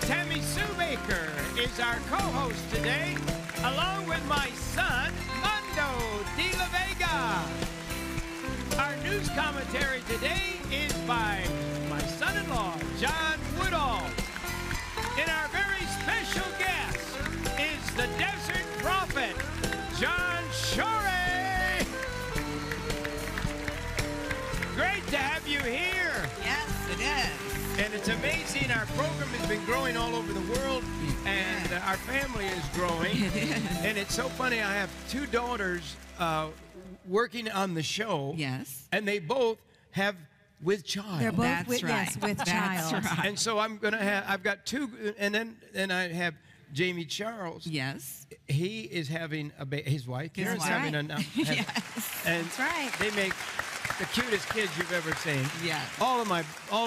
Tammy Sue Bakker is our co-host today, along with my son, Mondo de la Vega. Our news commentary today is by my son-in-law, John Woodall. And our very special guest is the Desert Prophet, John Shorey. Great to have you here. Yes, it is. And it's amazing. Our program has been growing all over the world, and our family is growing. It is. And it's so funny. I have two daughters working on the show. Yes. And they both have with child. They're both That's with, right. yes, with That's child. right. And so I'm gonna have. I've got two, and then I have Jamie Charles. Yes. He is having his wife. His Karen's wife. having a. Yes. And That's right. They make the cutest kids you've ever seen. Yes. All of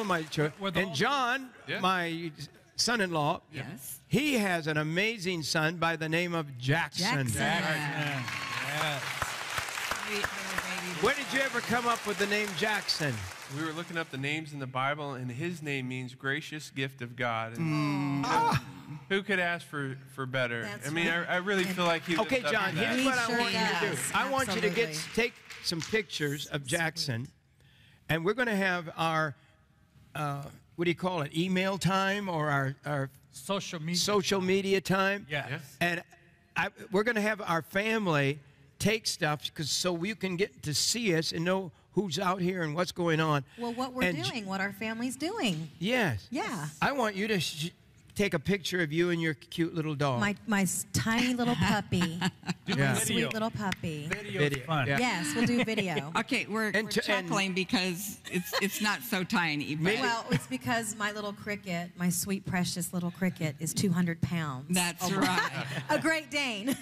my children. And John, my son-in-law. Yes. He has an amazing son by the name of Jackson. Jackson. Sweet little baby. Where did you ever come up with the name Jackson? We were looking up the names in the Bible, and his name means gracious gift of God. And who could ask for better? That's I mean, right. I really feel like he. Okay, lived up John, to that. here's what I sure want you to do. does. I want you to Absolutely. take some pictures of Jackson, and we're going to have our, what do you call it, email time or our social media time? Yes. And we're going to have our family take stuff so you can get to see us and know who's out here and what's going on. Well, what we're doing, what our family's doing. Yes. Yeah. I want you to take a picture of you and your cute little dog. My tiny little puppy. Yeah. Sweet little puppy. Video's fun. Yeah. Yes, we'll do video. Okay, we're chuckling because it's not so tiny. But Well, it's because my little cricket, my sweet, precious little cricket, is 200 pounds. that's right. A Great Dane.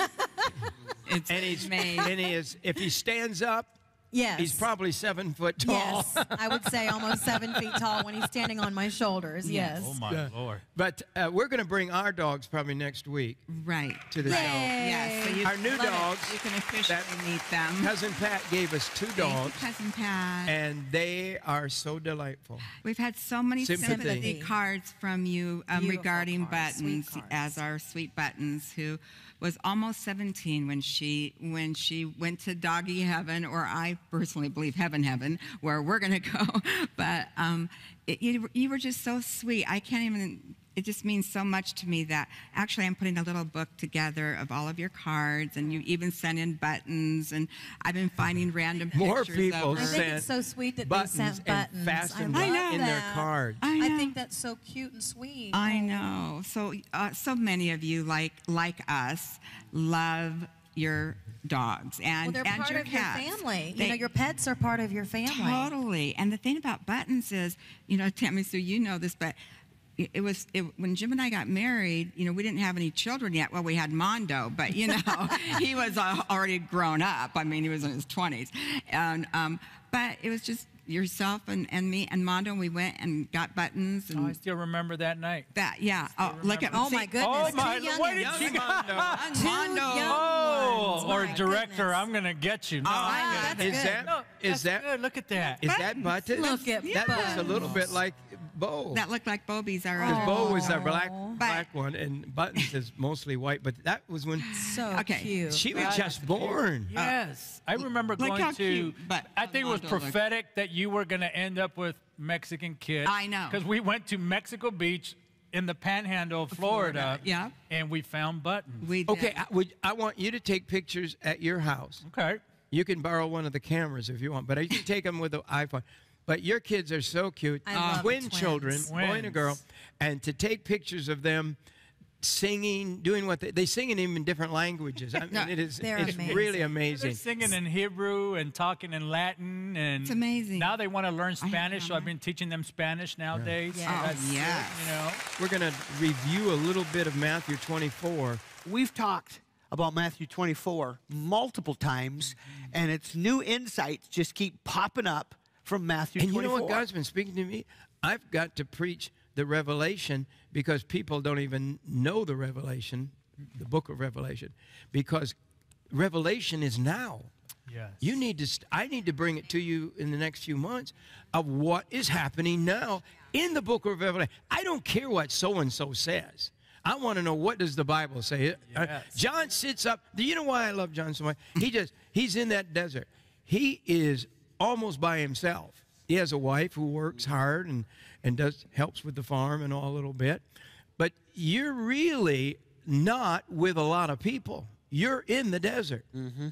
It's And he's made. and he is, if he stands up, Yes. he's probably 7 foot tall. Yes, I would say almost 7 feet tall when he's standing on my shoulders. Yes. Oh my Lord. But we're going to bring our dogs probably next week Right. to the Yay. show. Yes. So you, Our new Love it. dogs, you can officially meet them. Cousin Pat gave us two Thank you, dogs, Cousin Pat. and they are so delightful. We've had so many Sympathy. sympathy cards from you Beautiful regarding cards, sweet Buttons, cards. as our sweet Buttons, who was almost 17 when she went to doggy heaven, or I personally believe heaven, where we're going to go. But you were just so sweet. I can't even. It just means so much to me that actually I'm putting a little book together of all of your cards, and you even sent in Buttons, and I've been finding random More pictures people of I her. think sent it's so sweet that they buttons sent and buttons. fastened I them love in their that. cards. I know. I think that's so cute and sweet. I know. So so many of you like us love your dogs and Well, they're and part your of cats. your family. They- You know, your pets are part of your family. Totally. And the thing about Buttons is, Tammy Sue, you know this, but when Jim and I got married, we didn't have any children yet. Well, we had Mondo, but he was already grown up. I mean, he was in his 20s, and but it was just yourself and me and Mondo, and we went and got Buttons and I still remember that night. that. Yeah. Oh, look at Oh my goodness! Oh my! Two young Where did ones. you go? Mondo. young Oh, ones. or My director, goodness. I'm gonna get you. No, that's Is good. that No, is that's that good. Look at that. is that Buttons? Look at that looks a little Buttons. bit like Bo. That looked like Bobby's our Because other. Bo was the Aw. black one, and Buttons is mostly white. But that was when So Okay. cute. she was just born. Yes, I remember Look going how to. cute, but I think it was Mondo looked- prophetic that you were going to end up with Mexican kids. I know. Because we went to Mexico Beach in the Panhandle of Florida. Yeah. And we found Buttons. We did. Okay, I want you to take pictures at your house. Okay. You can borrow one of the cameras if you want, but you can take them with the iPhone. But your kids are so cute. I love the Twin twins. children, boy and a girl. Twins. And to take pictures of them singing, doing what they sing in even different languages. I mean, it's They're really amazing. They're amazing. singing in Hebrew and talking in Latin, and It's amazing. Now they want to learn Spanish, so know. I've been teaching them Spanish nowadays. Yes. Oh, That's yes. good, We're going to review a little bit of Matthew 24. We've talked about Matthew 24 multiple times, and its new insights just keep popping up from Matthew And 24. you know what God's been speaking to me? I've got to preach the Revelation because people don't even know the Revelation, the book of Revelation, because Revelation is now. Yes. You need to. I need to bring it to you in the next few months of what is happening now in the book of Revelation. I don't care what so and so says. I want to know, what does the Bible say. Yes. John sits up. Do you know why I love John so much? He's in that desert. He is almost by himself. He has a wife who works hard and helps with the farm and all a little bit. But you're really not with a lot of people. You're in the desert. Mm-hmm.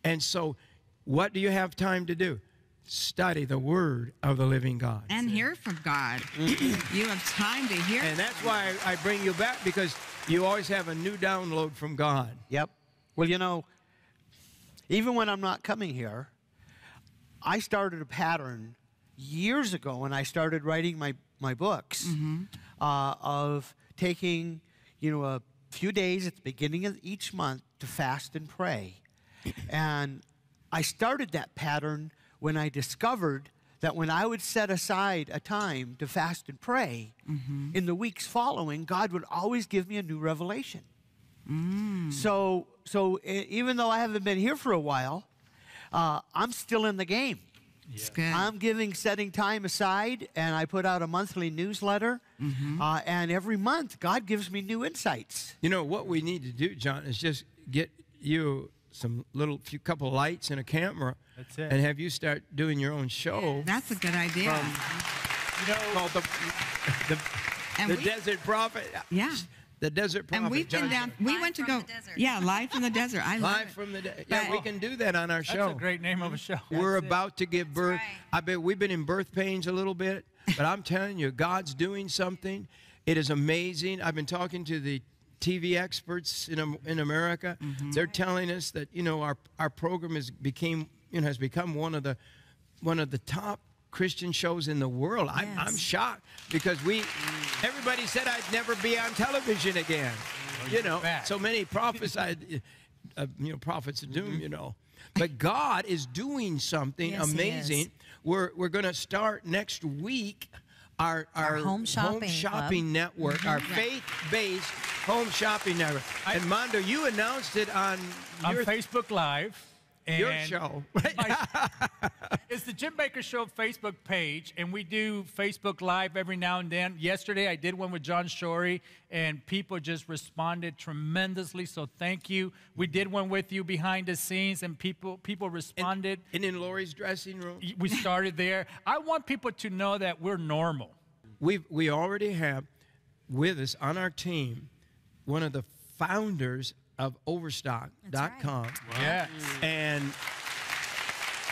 And so what do you have time to do? Study the Word of the living God. And hear from God. You have time to hear. And that's why I bring you back, because you always have a new download from God. Yep. Well, you know, even when I'm not coming here, I started a pattern years ago when I started writing my books of taking, a few days at the beginning of each month to fast and pray. And I started that pattern when I discovered that when I would set aside a time to fast and pray, in the weeks following, God would always give me a new revelation. So even though I haven't been here for a while, I'm still in the game. It's good. I'm setting time aside, and I put out a monthly newsletter, and every month God gives me new insights. You know, what we need to do, John, is just get you some few couple lights and a camera. That's it. And have you start doing your own show. That's a good idea. Called the Desert Prophet. Yeah. The Desert Prophet. And we've been down. We went to go. Yeah, live from the desert. I love Live it. from the desert. Yeah, But- we can do that on our show. That's a great name of a show. We're about to give birth. right. I bet we've been in birth pains a little bit, but I'm telling you, God's doing something. It is amazing. I've been talking to the TV experts in America. They're telling us that our program has become one of the top Christian shows in the world. Yes. I'm shocked because everybody said I'd never be on television again. So many prophesied, prophets of doom. But God is doing something Yes, He amazing. is. We're going to start next week our home shopping network, our faith-based home shopping network. And Mondo, you announced it on On Facebook Live. your and show. It's the Jim Bakker Show Facebook page, and we do Facebook Live every now and then. Yesterday, I did one with John Shorey, and people just responded tremendously, so thank you. We did one with you behind the scenes, and people responded. And in Lori's dressing room. We started there. I want people to know that we're normal. We already have with us on our team one of the founders of Overstock.com. Yes. And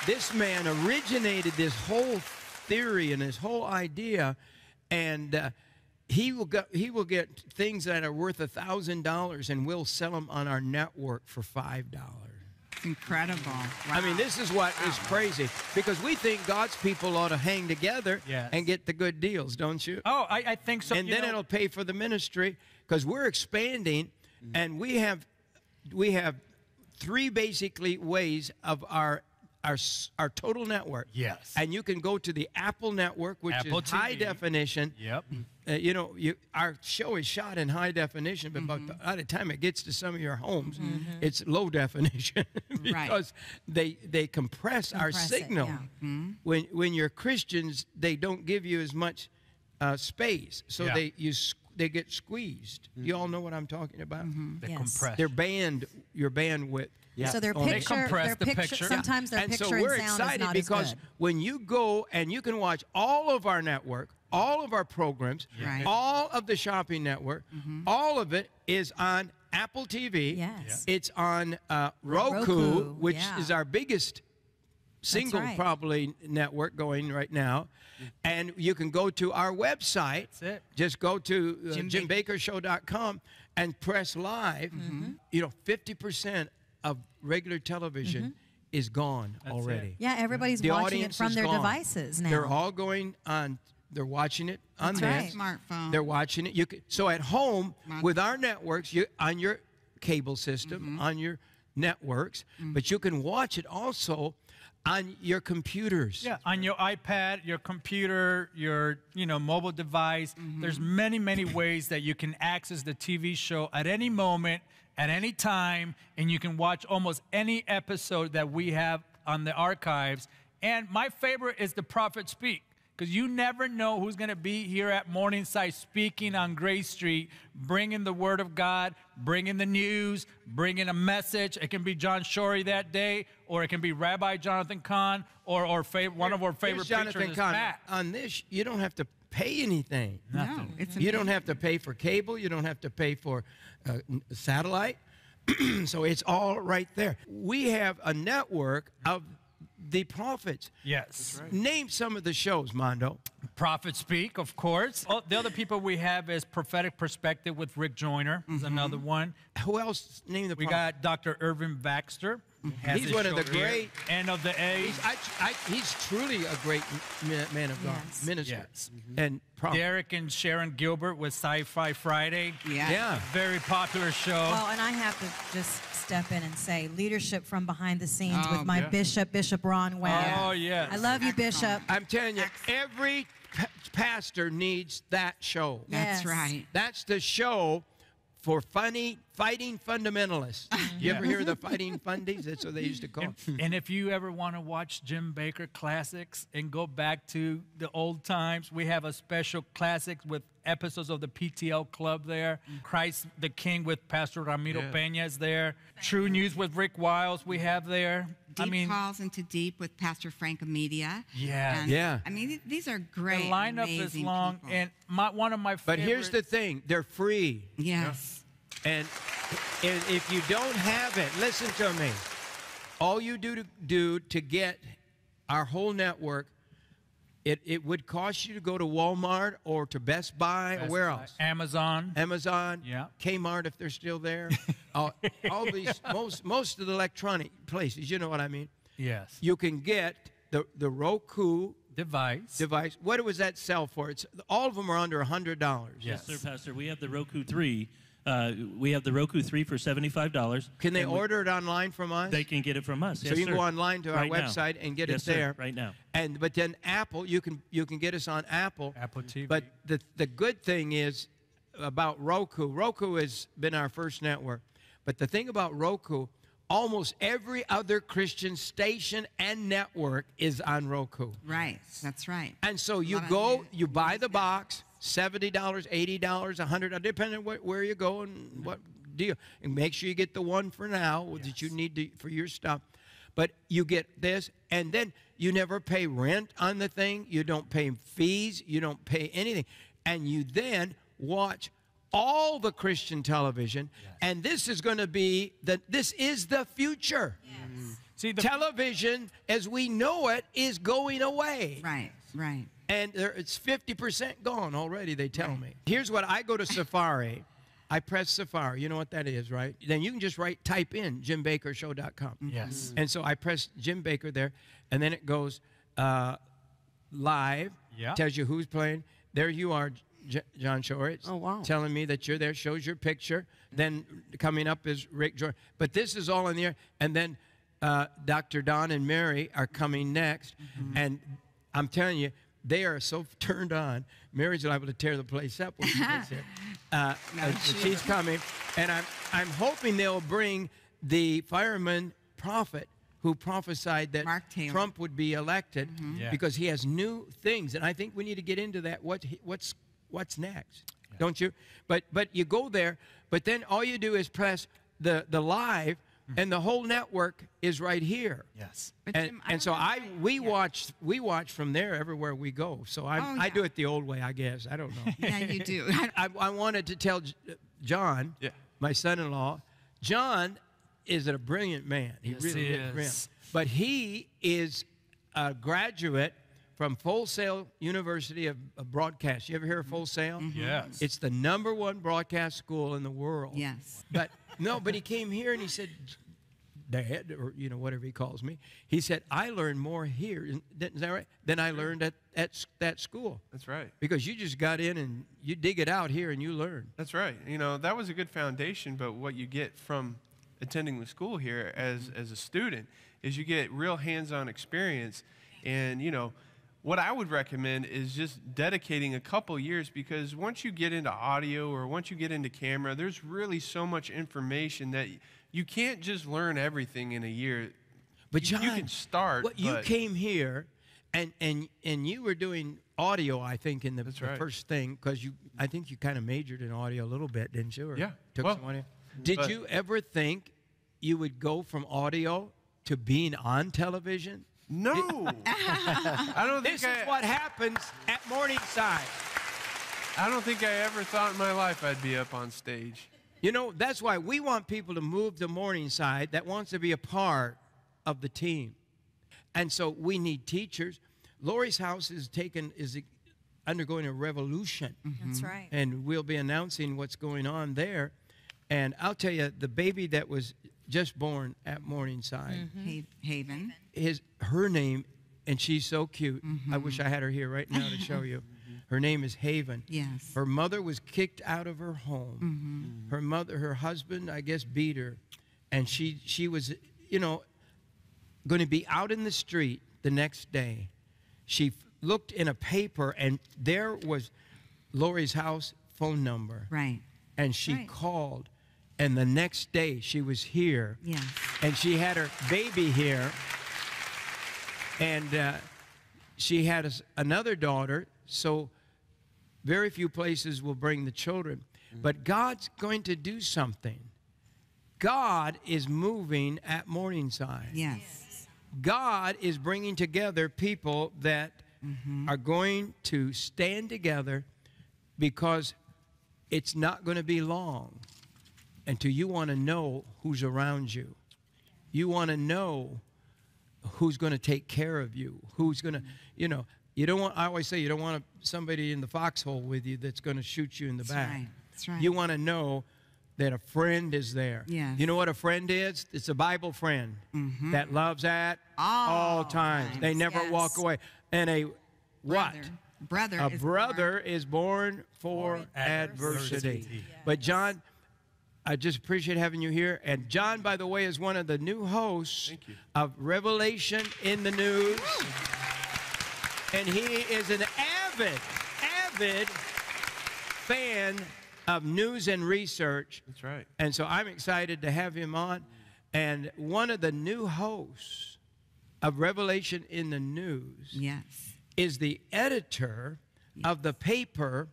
this man originated this whole theory and this whole idea, and he will get things that are worth $1,000, and we'll sell them on our network for $5. It's incredible. Wow. I mean, this is what is crazy, because we think God's people ought to hang together and get the good deals, don't you? Oh, I think so. And then it'll pay for the ministry, because we're expanding, and we have three basically ways of our total network. Yes. And you can go to the Apple network, which Apple is TV. high definition. Yep. Our show is shot in high definition, but by the time it gets to some of your homes, it's low definition because they compress our signal. When you're Christians, they don't give you as much space, so they get squeezed. You all know what I'm talking about? The Yes. compression. Your bandwidth. Yeah. So their Oh, they picture, compress their the picture, picture. sometimes their And picture so we're and sound excited is not because as good. when you go and you can watch all of our network, all of our programs, Right. all of the shopping network, all of it is on Apple TV. Yes. It's on Roku, Roku, which yeah. is our biggest single right. probably network going right now. And you can go to our website. That's it. Just go to JimBakkerShow.com and press live. 50% of regular television is gone already. Yeah, everybody's The watching it audience from is their gone. devices now. They're all going on. They're watching it on That's this. right. Smartphone. They're watching it. So at home with our networks, on your cable system, on your networks, but you can watch it also on your computers. Yeah, on your iPad, your computer, your mobile device. There's many ways that you can access the TV show at any moment, at any time, and you can watch almost any episode that we have on the archives. And my favorite is the Prophet Speak, because you never know who's going to be here at Morningside speaking on Grace Street, bringing the Word of God, bringing the news, bringing a message. It can be John Shorey that day, or it can be Rabbi Jonathan Kahn, or one of our favorite preachers is Matt. On this, you don't have to pay anything. No, it's You don't have to pay for cable. You don't have to pay for satellite. So it's all right there. We have a network of the prophets. Yes. That's right. Name some of the shows, Mondo. Prophet Speak, of course. Oh, the other people we have is Prophetic Perspective with Rick Joyner is another one. Who else? Name the We prophet. got Dr. Irvin Baxter. Has He's his one of show the here. great. End of the age. He's truly a great man of God, Yes. minister. Yes. And prophet. Derek and Sharon Gilbert with Sci-Fi Friday. Yeah. Very popular show. Well, and I have to just step in and say leadership from behind the scenes Oh, with my yeah. Bishop Ron Webb. Oh, yes. I love you, Bishop. I'm telling you, every pastor needs that show. That's Yes. right. That's the show for fighting fundamentalists. You ever hear of the fighting fundies? That's what they used to call them. And if you ever want to watch Jim Bakker classics and go back to the old times, we have a special classics with episodes of the PTL Club there. Christ the King with Pastor Ramiro Peña is there. True News with Rick Wiles we have there. Deep Calls into Deep with Pastor Frank Amedia. Yeah. And, Yeah. I mean, these are The great. lineup is amazing long, people. and one of my But favorites. here's the thing, they're free. Yes. And if you don't have it, listen to me. All you do to get our whole network, it would cost you to go to Walmart or to Best Buy or where else? Amazon. Amazon, Yeah. Kmart if they're still there. All these, most of the electronic places, you know what I mean? Yes. You can get the Roku Device. device. What does that sell for? All of them are under $100. Yes. Yes, sir, Pastor. We have the Roku 3. We have the Roku 3 for $75. Can they And order it online from us? They can get it from us. So Yes, you can sir. go online to our Right now. website and get Yes, it sir, there. right now. But then Apple, you can get us on Apple. Apple TV. But the good thing is about Roku. Roku has been our first network. But the thing about Roku, almost every other Christian station and network is on Roku. Right. That's right. And so you Lot of go, news. you buy the box, $70, $80, $100, depending on where you go and what deal. And make sure you get the one for now that you need for your stuff. But you get this, and then you never pay rent on the thing. You don't pay fees. You don't pay anything. And you then watch all the Christian television. And this is going to be, this is the future. See, Television, as we know it, is going away. Right. Right. And it's 50% gone already, they tell me. Here's what I go to Safari. I press Safari. You know what that is, right? Then you can just type in JimBakkerShow.com. Yes. And so I press Jim Bakker there, and then it goes live. Yeah. Tells you who's playing. There you are, John Shore. Oh, wow. Telling me that you're there, shows your picture. Then coming up is Rick Jordan. But this is all in the air. And then Dr. Don and Mary are coming next. And I'm telling you, they are so turned on. Mary's liable to tear the place up when she gets there. She's coming. And I'm hoping they'll bring the fireman prophet who prophesied that Mark Taylor. Trump would be elected Yeah. because he has new things. And I think we need to get into that. What's next? Don't you? But you go there, but then all you do is press the live, and the whole network is right here. Yes. But Jim, And so we watch from there everywhere we go. So I Oh, yeah. do it the old way, I guess. I don't know. Yeah, you do. I wanted to tell John, my son-in-law, John is a brilliant man. He Yes, really he is brilliant. is. But he is a graduate from Full Sail University of Broadcast. You ever hear of Full Sail? Yes. It's the #1 broadcast school in the world. Yes. But he came here and he said, Dad, or whatever he calls me. He said, I learned more here, is that right? Than I learned at that school. That's right. Because you just got in and you dig it out here and you learn. That's right. That was a good foundation, but what you get from attending the school here as a student is you get real hands-on experience. And, what I would recommend is just dedicating a couple years, because once you get into audio or once you get into camera, there's really so much information that you can't just learn everything in a year. But John, you can start. Well, you but came here, and you were doing audio, I think, in the right. first thing, because I think you kind of majored in audio a little bit, didn't you? Or Yeah. Took Well, some audio. Did you ever think you would go from audio to being on television? No. I don't think This is what happens at Morningside. I don't think I ever thought in my life I'd be up on stage. You know, that's why we want people to move to Morningside that wants to be a part of the team. And so we need teachers. Lori's house is undergoing a revolution. That's right. And we'll be announcing what's going on there. And I'll tell you, the baby that was just born at Morningside, Haven. her name, and she's so cute. I wish I had her here right now to show you. Her name is Haven. Yes. Her mother was kicked out of her home. Her husband, I guess, beat her. And she was, going to be out in the street the next day. She looked in a paper, and there was Lori's house phone number. Right. And she called, and the next day she was here. Yes. And she had her baby here, and she had another daughter, so very few places will bring the children. But God's going to do something. God is moving at Morningside. Yes. God is bringing together people that are going to stand together, because it's not going to be long until you want to know who's around you. You want to know who's going to take care of you, who's going to, you don't want, I always say, you don't want somebody in the foxhole with you that's going to shoot you in the back. Right. That's right. You want to know that a friend is there. Yes. You know what a friend is? It's a Bible friend that loves at all times. They never walk away. And a what? Brother is born for adversity. But John, I just appreciate having you here. And John, by the way, is one of the new hosts of Revelation in the News. And he is an avid fan of news and research. That's right. And so I'm excited to have him on. And one of the new hosts of Revelation in the News is the editor of the paper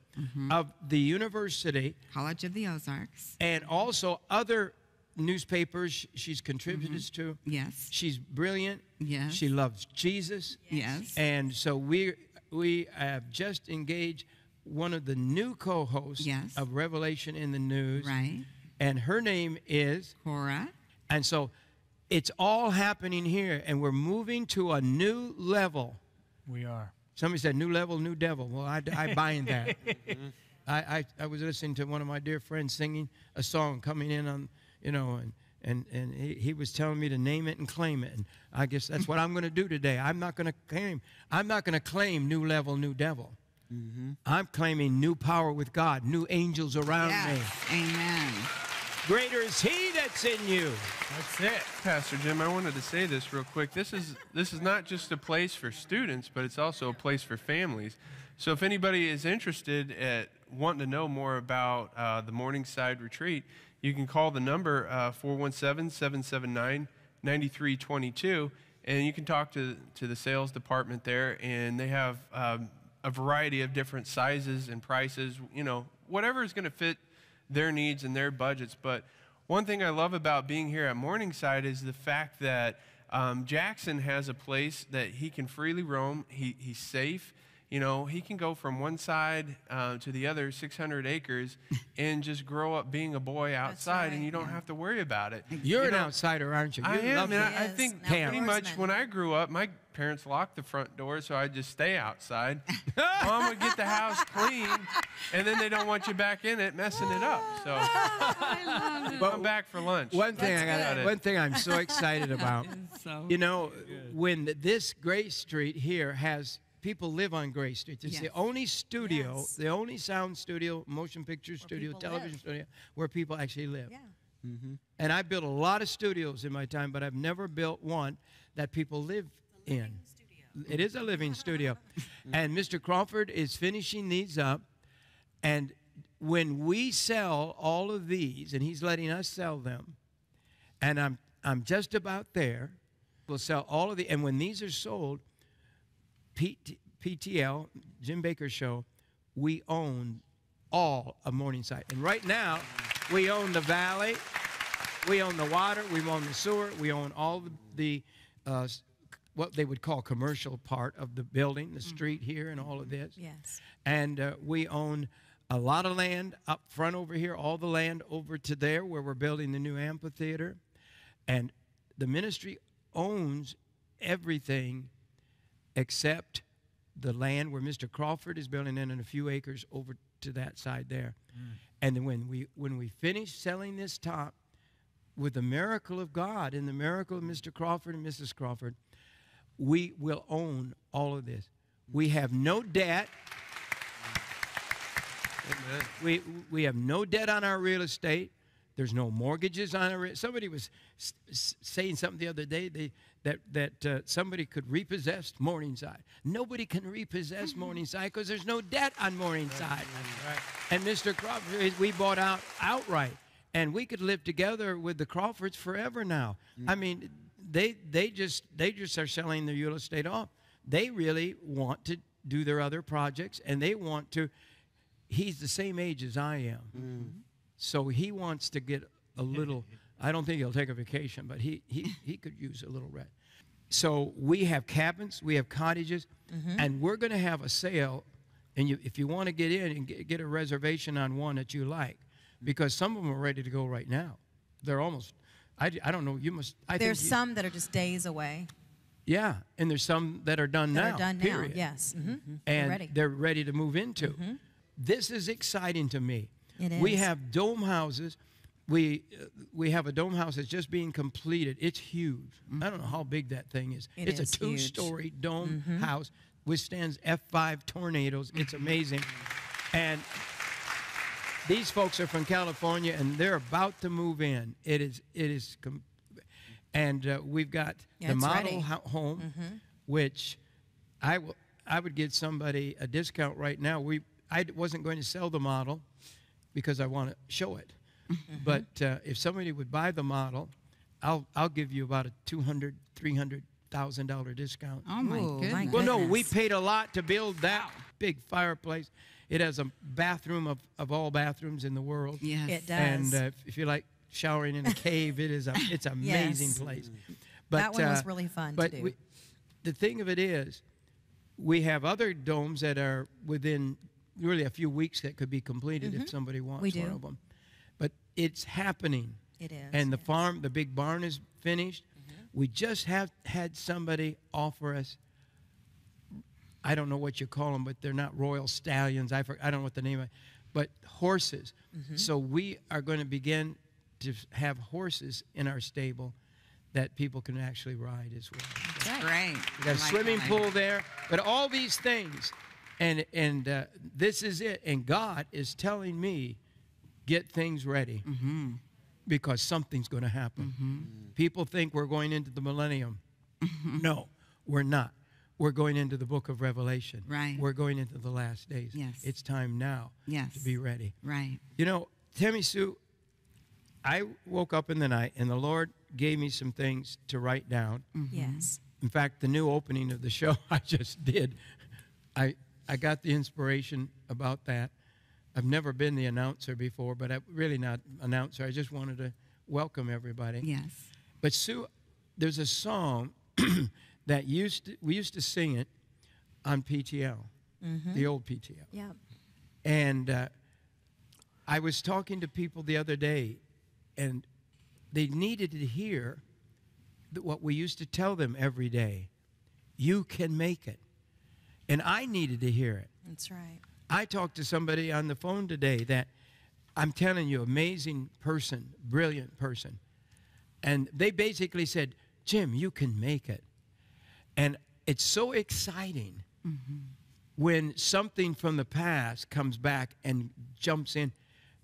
of the university. College of the Ozarks. And also other newspapers she's contributed to. Yes. She's brilliant. Yes. She loves Jesus. Yes. And so we have just engaged one of the new co-hosts of Revelation in the News. Right. And her name is Cora. And so it's all happening here, and we're moving to a new level. We are. Somebody said, new level, new devil. Well, I buy in that. I was listening to one of my dear friends singing a song coming in on, and he was telling me to name it and claim it. And I guess that's what I'm going to do today. I'm not going to claim new level, new devil. I'm claiming new power with God, new angels around me. Amen. Greater is he that's in you. That's it. Pastor Jim, I wanted to say this real quick. This is not just a place for students, but it's also a place for families. So if anybody is interested at wanting to know more about the Morningside Retreat, you can call the number 417-779-9322, and you can talk to the sales department there, and they have a variety of different sizes and prices, whatever is going to fit their needs and their budgets. But one thing I love about being here at Morningside is the fact that Jackson has a place that he can freely roam. He's safe. He can go from one side to the other, 600 acres, and just grow up being a boy outside, and you don't have to worry about it. You're an outsider, aren't you? I am, and I think pretty much when I grew up, my parents locked the front door, so I'd just stay outside. Mom would get the house clean, and then they don't want you back in it, messing it up. So come back for lunch. One thing I'm so excited about, when this Grace Street here has people live on Grace Street. It's the only studio, the only sound studio, motion picture studio, television studio where people actually live. Yeah. And I built a lot of studios in my time, but I've never built one that people live in. It is a living studio. And Mr. Crawford is finishing these up. And when we sell all of these, and he's letting us sell them, and I'm just about there, will sell all of the, and when these are sold, PTL, Jim Bakker Show, we own all of Morningside. And right now, we own the valley, we own the water, we own the sewer, we own all the what they would call commercial part of the building, the street here and all of this. Yes. And we own a lot of land up front over here, all the land over to there where we're building the new amphitheater. And the ministry owns everything except the land where Mr. Crawford is building in and a few acres over to that side there. And then when we finish selling this top, with the miracle of God and the miracle of Mr. Crawford and Mrs. Crawford, we will own all of this. We have no debt. Amen. We have no debt on our real estate. There's no mortgages on our. Somebody was saying something the other day that somebody could repossess Morningside. Nobody can repossess Morningside because there's no debt on Morningside. Right. And Mr. Crawford, we bought outright, and we could live together with the Crawfords forever now. I mean, they just are selling their real estate off. They really want to do their other projects, and they want to. He's the same age as I am. So he wants to get a little, I don't think he'll take a vacation, but he could use a little rest. So we have cabins, we have cottages, and we're going to have a sale. And if you want to get in and get a reservation on one that you like, because some of them are ready to go right now. They're almost, I don't know, you must. There's some that are just days away. Yeah, and there's some that are done now. That are done period. now, yes. And they're ready to move into. This is exciting to me. It is. We have dome houses. We have a dome house that's just being completed. It's huge. I don't know how big that thing is. It's a two-story dome house, withstands F5 tornadoes. It's amazing. And these folks are from California, and they're about to move in. And we've got the model home, which I would give somebody a discount right now. I wasn't going to sell the model because I want to show it. But if somebody would buy the model, I'll give you about a $200,000, $300,000 discount. Oh, my goodness. Well, no, we paid a lot to build that big fireplace. It has a bathroom of all bathrooms in the world. Yes. It does. And if you like showering in a cave, it's an amazing place. But, that one was really fun to do. The thing of it is, we have other domes that are within really a few weeks that could be completed if somebody wants one of them. But it's happening. It is. And the big barn is finished. We just had somebody offer us, I don't know what you call them, but they're not royal stallions. I don't know what the name of it, but horses. So we are going to begin to have horses in our stable that people can actually ride as well. That's great. We got a swimming pool there, but all these things, and this is it. And God is telling me, get things ready, because something's going to happen. People think we're going into the millennium. No, we're not. We're going into the book of Revelation. Right. We're going into the last days. Yes. It's time now to be ready. Right. You know, Tammy Sue, I woke up in the night, and the Lord gave me some things to write down. Yes. In fact, the new opening of the show I just did, I got the inspiration about that. I've never been the announcer before, but I'm really not announcer. I just wanted to welcome everybody. Yes. But Sue, there's a song that we used to sing it on PTL, the old PTL. Yeah. And I was talking to people the other day, and they needed to hear what we used to tell them every day. You can make it. And I needed to hear it. That's right. I talked to somebody on the phone today that, I'm telling you, amazing person, brilliant person. And they basically said, Jim, you can make it. And it's so exciting when something from the past comes back and jumps in.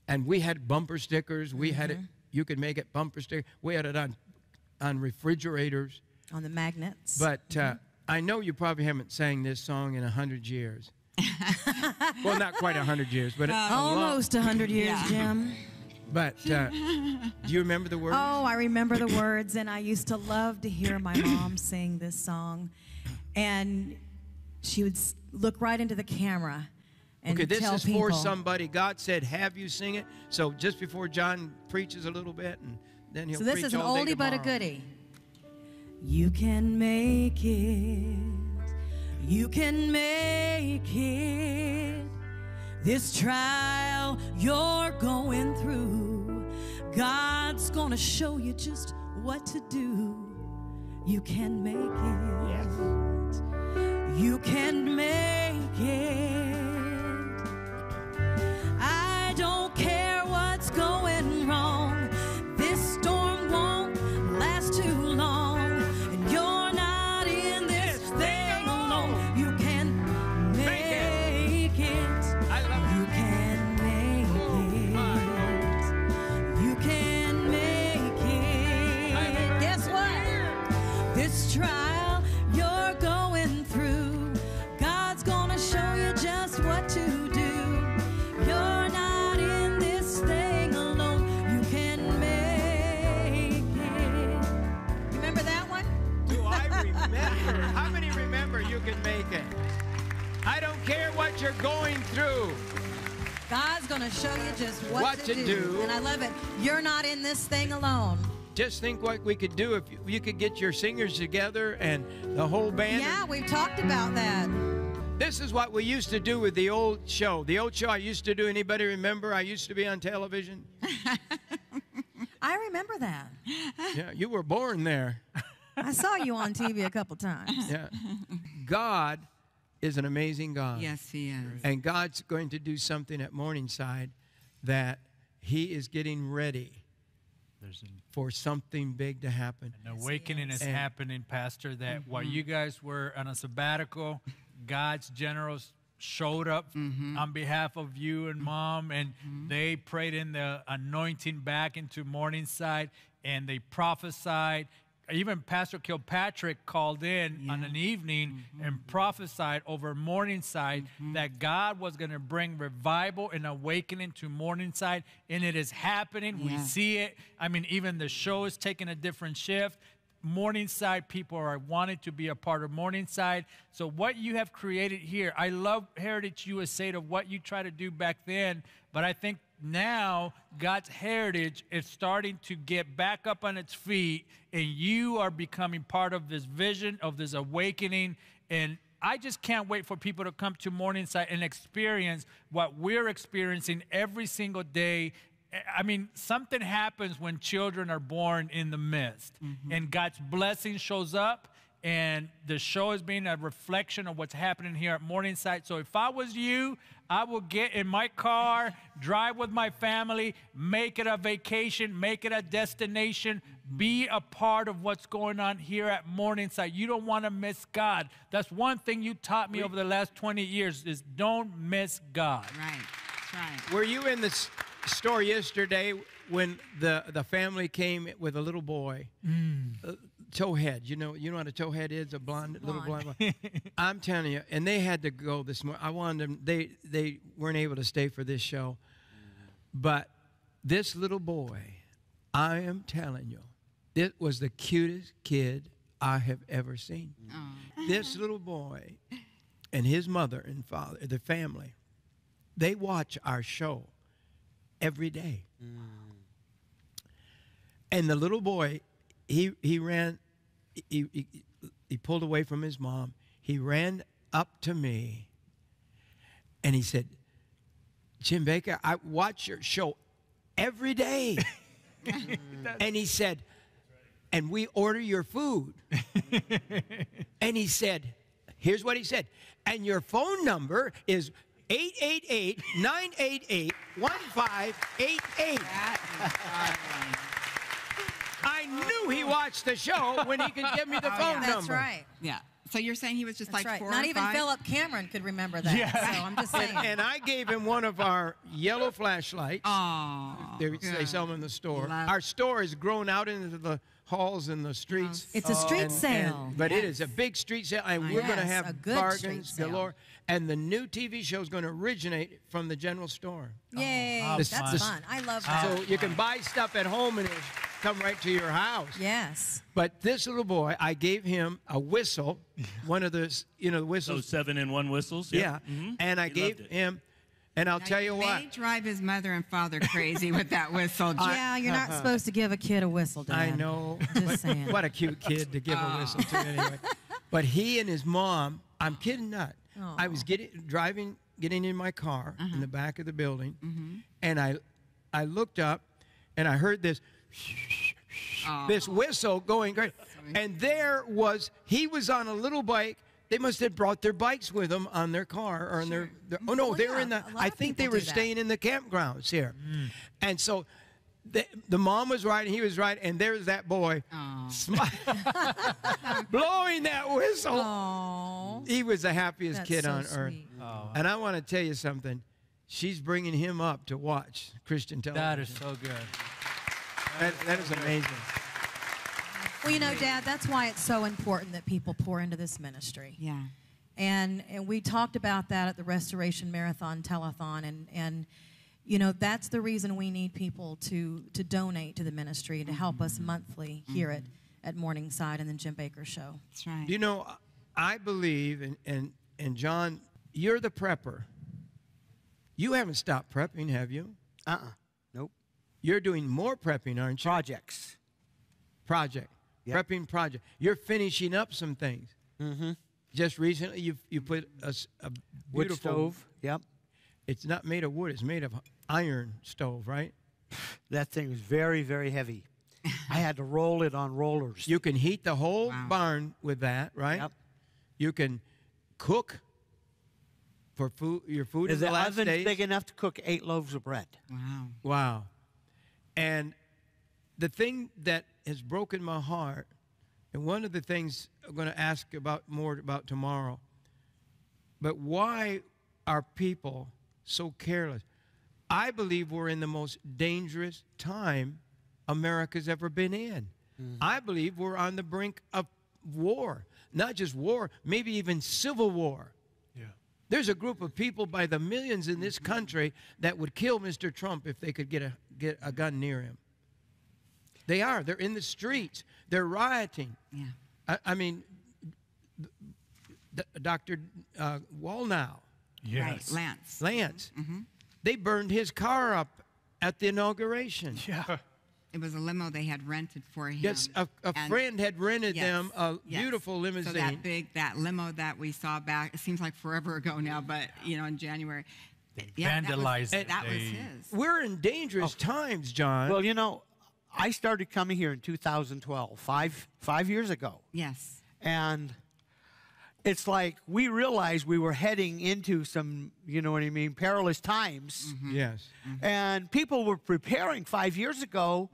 And we had bumper stickers. We had it, you could make it bumper sticker. We had it on refrigerators. On the magnets. But I know you probably haven't sang this song in 100 years. Well, not quite 100 years, but almost 100 years, Jim. But do you remember the words? Oh, I remember the words, and I used to love to hear my mom sing this song. And she would look right into the camera and okay, this tell is people. for somebody. God said, have you sing it. So just before John preaches a little bit, and then he'll So this preach is an all day oldie but a tomorrow. goodie. You can make it. You can make it. This trial you're going through, God's gonna show you just what to do. You can make it. Yes. You can make it. I don't care what's going wrong. This storm won't last too long. And you're not in this thing alone. You can make it. I love it. You can make it. You can make it. Guess what? This trial you're going through, God's gonna show you just what to do. You're not in this thing alone. You can make it. Remember that one? Do I remember? How many remember you can make it? I don't care what you're going through. God's gonna show you just what to do. And I love it. You're not in this thing alone. Just think what we could do if you could get your singers together and the whole band. Yeah, we've talked about that. This is what we used to do with the old show. The old show I used to do, anybody remember? I used to be on television. I remember that. Yeah, you were born there. I saw you on TV a couple times. Yeah. God is an amazing God. Yes, he is. And God's going to do something at Morningside that he is getting ready There's for something big to happen. an awakening is And- happening, Pastor, that while you guys were on a sabbatical, God's generals showed up on behalf of you and Mom, and they prayed in the anointing back into Morningside, and they prophesied. Even Pastor Kilpatrick called in on an evening and prophesied over Morningside that God was going to bring revival and awakening to Morningside, and it is happening. We Yeah. see it. I mean, even the show is taking a different shift. Morningside people are wanting to be a part of Morningside. So what you have created here, I love Heritage USA to what you try to do back then, but I think now God's heritage is starting to get back up on its feet, and you are becoming part of this vision, of this awakening. And I just can't wait for people to come to Morningside and experience what we're experiencing every single day. I mean, something happens when children are born in the midst, and God's blessing shows up, and the show is being a reflection of what's happening here at Morningside. So if I was you, I would get in my car, drive with my family, make it a vacation, make it a destination, be a part of what's going on here at Morningside. You don't want to miss God. That's one thing you taught me over the last 20 years is don't miss God. Right. That's right. Were you in the store yesterday when the family came with a little boy? Towhead. You know what a towhead is? A blonde, little blonde boy. I'm telling you, and they had to go this morning. I wanted them. They weren't able to stay for this show, but this little boy, I am telling you, it was the cutest kid I have ever seen. This little boy and his mother and father, the family, they watch our show every day. And the little boy, he ran, he pulled away from his mom. He ran up to me and he said, Jim Bakker, I watch your show every day. And he said, and we order your food. And he said, here's what he said, and your phone number is 888-988-1588. I knew he watched the show when he could give me the phone number. That's right. Yeah. So you're saying he was just That's like right. 4 Not or even 5? Philip Cameron could remember that. Yeah. So I'm just saying. And I gave him one of our yellow flashlights. Oh, They sell them in the store. Love- Our store is grown out into the halls and the streets. It's a street sale. But it is a big street sale, and we're going to Yes, a have good bargains street sale. galore. And the new TV show is going to originate from the general store. Yay. how That's fun. fun. I love that. So you can buy stuff at home and it'll come right to your house. Yes. But this little boy, I gave him a whistle, one of the, the Those whistles. 7-in-1 whistles. Yeah. Mhm. And I He gave loved it. him, and I'll Now, tell you you what. may drive his mother and father crazy with that whistle. Yeah, you're not supposed to give a kid a whistle, Dad. I know. Just saying. What a cute kid to give a whistle to anyway. But he and his mom, I'm kidding not. I was getting in my car in the back of the building, and I looked up, and I heard this whistle going great. And he was on a little bike. They must have brought their bikes with them on their car or on their oh no, Well, they were yeah, in the, a lot I of think they people were do that. staying in the campgrounds here. And so the mom was riding, he was riding, and there's that boy blowing that whistle. Oh, He was the happiest that's kid so on earth. sweet. And I want to tell you something. She's bringing him up to watch Christian television. That is so good. That is amazing. Well, Dad, that's why it's so important that people pour into this ministry. Yeah. And we talked about that at the Restoration Marathon Telethon, and that's the reason we need people to donate to the ministry and to help us monthly here at Morningside and the Jim Bakker Show. That's right. You know, I believe, and John, you're the prepper. You haven't stopped prepping, have you? Nope. You're doing more prepping, aren't you? Projects. Project. Yep. Prepping project. You're finishing up some things. Mm-hmm. Just recently, you put a Wood beautiful stove. Yep. It's not made of wood. It's made of iron stove, right? That thing was very, very heavy. I had to roll it on rollers. You can heat the whole Wow. barn with that, right? Yep. You can cook for your food in The the last oven's days. big enough to cook 8 loaves of bread. Wow. Wow. And the thing that has broken my heart, and one of the things I'm going to ask more about tomorrow, but why are people so careless? I believe we're in the most dangerous time America's ever been in. I believe we're on the brink of war. Not just war, maybe even civil war. Yeah. There's a group of people by the millions in this country that would kill Mr. Trump if they could get a gun near him. They are. They're in the streets. They're rioting. Yeah. I mean, Dr. Wallnow, Yes. Right. Lance. they burned his car up at the inauguration. Yeah. It was a limo they had rented for him. Yes, a And- friend had rented Yes, them a yes. beautiful limousine. So that limo that we saw back, it seems like forever ago now, but in January. vandalized it. That was They- his. We're in dangerous times, John. Well, I started coming here in 2012, five years ago. Yes. And it's like we realized we were heading into some, perilous times. Yes. And people were preparing 5 years ago.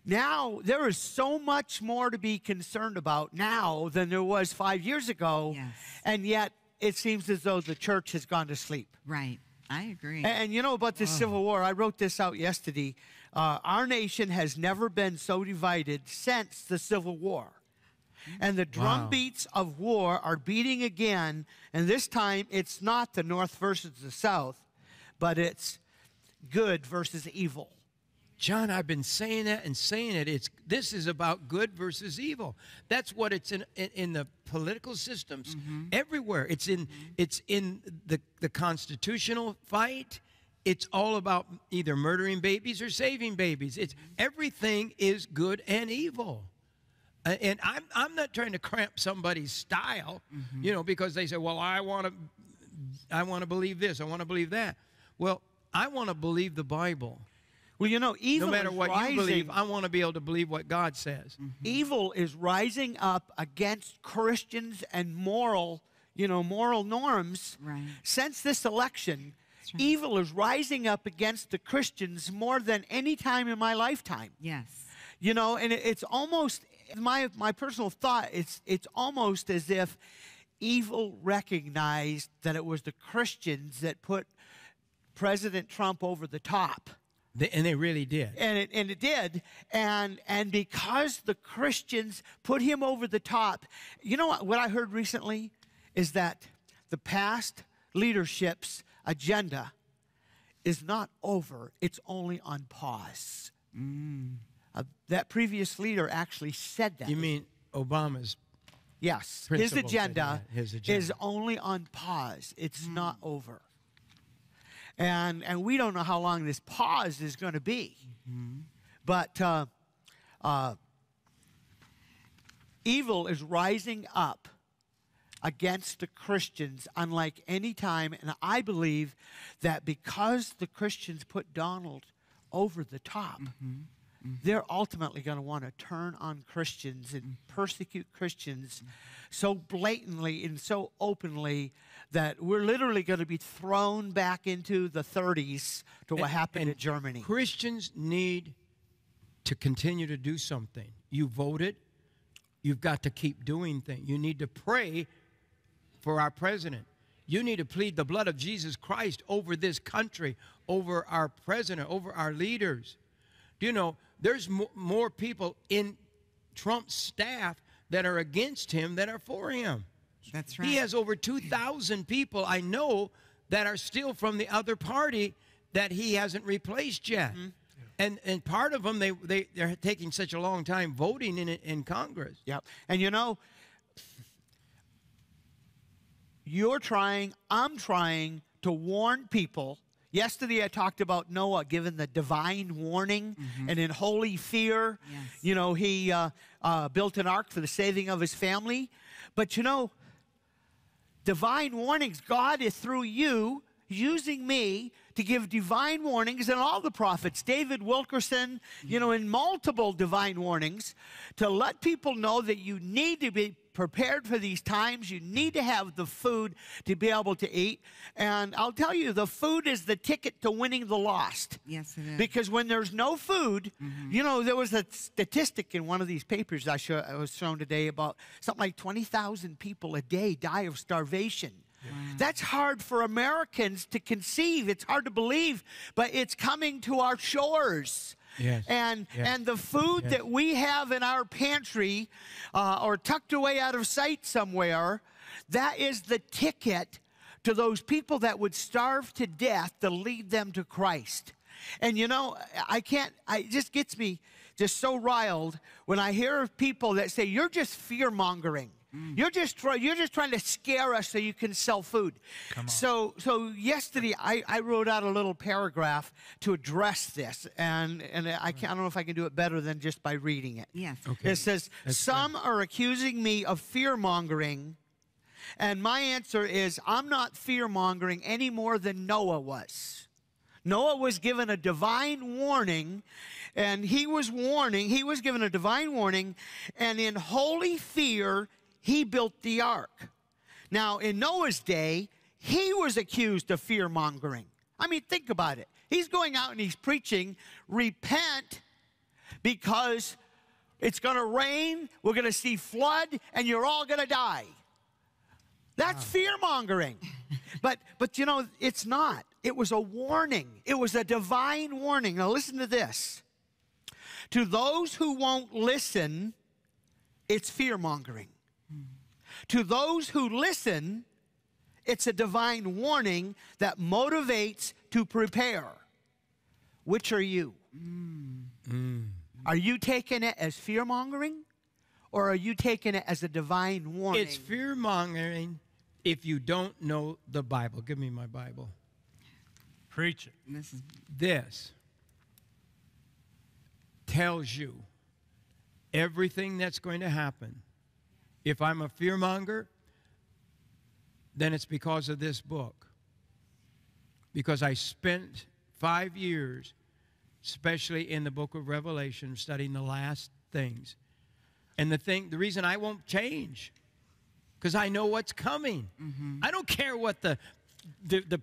Now, there is so much more to be concerned about now than there was 5 years ago. Yes. And yet, it seems as though the church has gone to sleep. Right. I agree. And about the Civil War, I wrote this out yesterday. Our nation has never been so divided since the Civil War. And the drum beats of war are beating again, and this time it's not the North versus the South, but it's good versus evil. John, I've been saying that and saying it. This is about good versus evil. That's what it's in the political systems everywhere. It's in the constitutional fight. It's all about either murdering babies or saving babies. Everything is good and evil. And I'm not trying to cramp somebody's style, because they say, well, I want to believe this, I want to believe that. Well, I want to believe the Bible. Well, evil No matter is what rising. you believe, I want to be able to believe what God says. Evil is rising up against Christians and moral norms. Right. Since this election, right. evil is rising up against the Christians more than any time in my lifetime. Yes. And it's almost my personal thought. It's almost as if evil recognized that it was the Christians that put President Trump over the top. And they really did. And it did. And because the Christians put him over the top, you know what I heard recently is that the past leadership's agenda is not over. It's only on pause. That previous leader actually said that. You mean Obama's? Yes. His agenda agenda is only on pause. It's not over. And we don't know how long this pause is going to be. But evil is rising up against the Christians unlike any time. And I believe that because the Christians put Donald over the top, they're ultimately going to want to turn on Christians and persecute Christians so blatantly and so openly that we're literally going to be thrown back into the 30s to what happened in Germany. Christians need to continue to do something. You voted. You've got to keep doing things. You need to pray for our president. You need to plead the blood of Jesus Christ over this country, over our president, over our leaders. Do you know, there's more people in Trump's staff that are against him than are for him. That's right. He has over 2,000 people I know that are still from the other party that he hasn't replaced yet. And part of them, they're taking such a long time voting in Congress. Yep. And you know, I'm trying to warn people. Yesterday I talked about Noah giving the divine warning, and in holy fear, you know, he built an ark for the saving of his family. But you know, divine warnings, God is through you, using me to give divine warnings, and all the prophets, David Wilkerson, you know, in multiple divine warnings, to let people know that you need to be prepared for these times. You need to have the food to be able to eat. And I'll tell you, the food is the ticket to winning the lost. Yes, it is. Because when there's no food, you know, there was a statistic in one of these papers I was shown today about something like 20,000 people a day die of starvation. Wow. That's hard for Americans to conceive. It's hard to believe, but it's coming to our shores. Yes. And the food that we have in our pantry or tucked away out of sight somewhere, that is the ticket to those people that would starve to death to lead them to Christ. And you know, it just gets me just so riled when I hear of people that say, you're just fear-mongering. You're just trying to scare us so you can sell food. So yesterday I wrote out a little paragraph to address this, and I don't know if I can do it better than just by reading it. Yes. Okay. It says, some are accusing me of fear-mongering, and my answer is, I'm not fear-mongering any more than Noah was. Noah was given a divine warning, and he was given a divine warning, and in holy fear, he built the ark. Now, in Noah's day, he was accused of fear-mongering. I mean, think about it. He's going out and he's preaching, repent because it's going to rain, we're going to see flood, and you're all going to die. That's fear-mongering. But you know, it's not. It was a warning. It was a divine warning. Now, listen to this. To those who won't listen, it's fear-mongering. To those who listen, it's a divine warning that motivates to prepare. Which are you? Are you taking it as fear-mongering, or are you taking it as a divine warning? It's fear-mongering if you don't know the Bible. Give me my Bible. Preach it. This tells you everything that's going to happen. If I'm a fearmonger, then it's because of this book. Because I spent 5 years, especially in the book of Revelation, studying the last things. And the reason I won't change, because I know what's coming. I don't care what the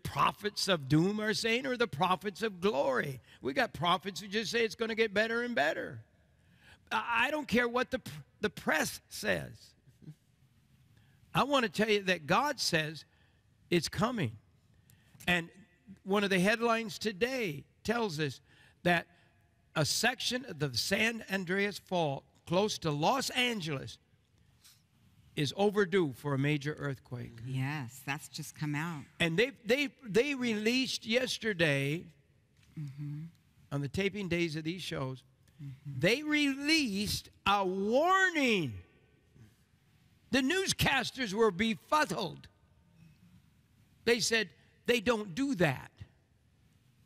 prophets of doom are saying or the prophets of glory. We got prophets who just say it's going to get better and better. I don't care what the press says. I want to tell you that God says it's coming. And one of the headlines today tells us that a section of the San Andreas Fault close to Los Angeles is overdue for a major earthquake. Yes, that's just come out. And they released yesterday, on the taping days of these shows, they released a warning. The newscasters were befuddled. They said they don't do that.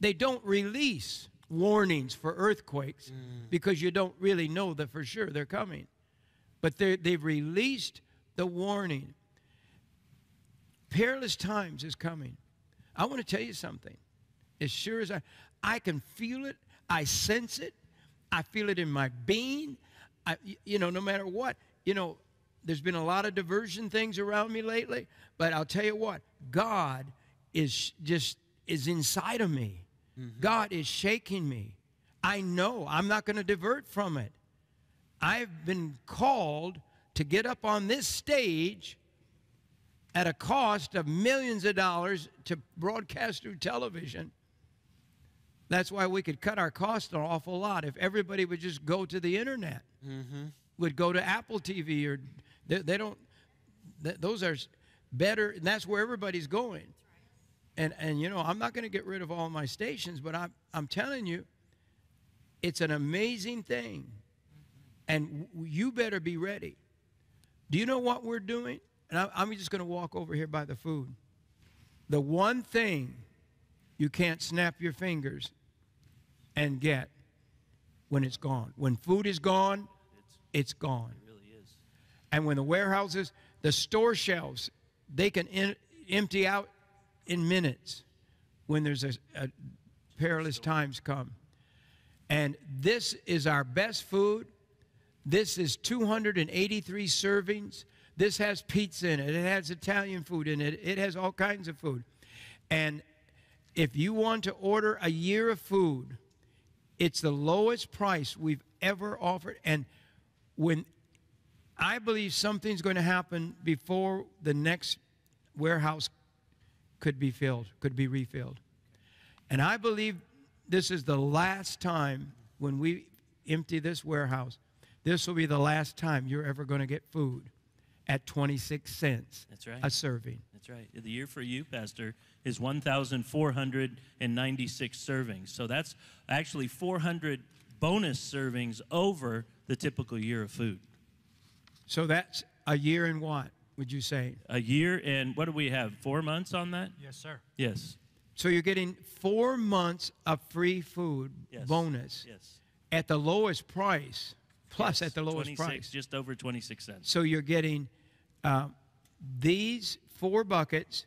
They don't release warnings for earthquakes because you don't really know that for sure they're coming. But they've released the warning. Perilous times is coming. I want to tell you something. As sure as I can feel it, I sense it, I feel it in my being. No matter what, there's been a lot of diversion things around me lately, but I'll tell you what, God is inside of me. God is shaking me. I know I'm not going to divert from it. I've been called to get up on this stage at a cost of millions of dollars to broadcast through television. That's why we could cut our costs an awful lot if everybody would just go to the internet, would go to Apple TV, or they don't. Those are better, and that's where everybody's going. And I'm not going to get rid of all my stations, but I'm telling you, it's an amazing thing, and you better be ready. Do you know what we're doing? And I'm just going to walk over here by the food. The one thing you can't snap your fingers and get when it's gone. When food is gone, it's gone. It really is. And when the warehouses, the store shelves, they can empty out in minutes when there's a perilous times come. And this is our best food. This is 283 servings. This has pizza in it. It has Italian food in it. It has all kinds of food. And if you want to order a year of food, it's the lowest price we've ever offered. And when I believe something's going to happen before the next warehouse could be refilled. And I believe this is the last time when we empty this warehouse, this will be the last time you're ever going to get food at 26 cents That's right. a serving. That's right. The year for you, Pastor, is 1,496 servings. So that's actually 400 bonus servings over the typical year of food. So that's a year and what, would you say? A year and what do we have, 4 months on that? Yes, sir. Yes. So you're getting 4 months of free food bonus Yes. at the lowest price, plus Yes. at the lowest 26, price. just over 26 cents. So you're getting these 4 buckets,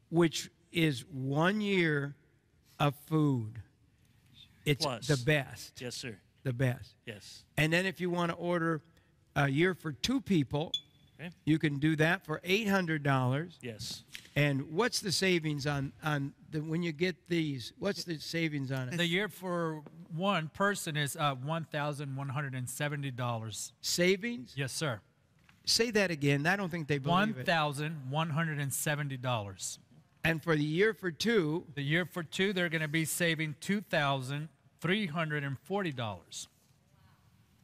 which is 1 year of food. It's Plus. the best. Yes, sir. The best. Yes. And then if you want to order a year for 2 people, Okay. you can do that for $800. Yes. And what's the savings on when you get these? What's the savings on it? The year for one person is $1,170. Savings? Yes, sir. Say that again. I don't think they believe it. $1,170. And for the year for 2, The year for 2, they're going to be saving $2,340.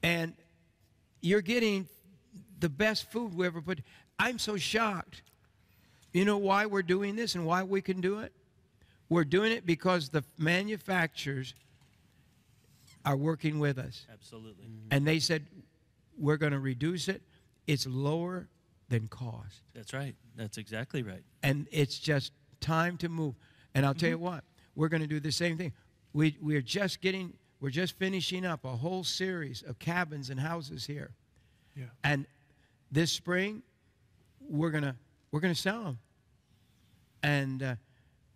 and you're getting the best food we ever put. I'm so shocked. You know why we're doing this and why we can do it? We're doing it because the manufacturers are working with us. Absolutely. And they said, we're going to reduce it. It's lower than cost. That's right. That's exactly right. And it's just time to move. And I'll tell you what, we're going to do the same thing. We're just finishing up a whole series of cabins and houses here. Yeah. And this spring, we're gonna sell them. And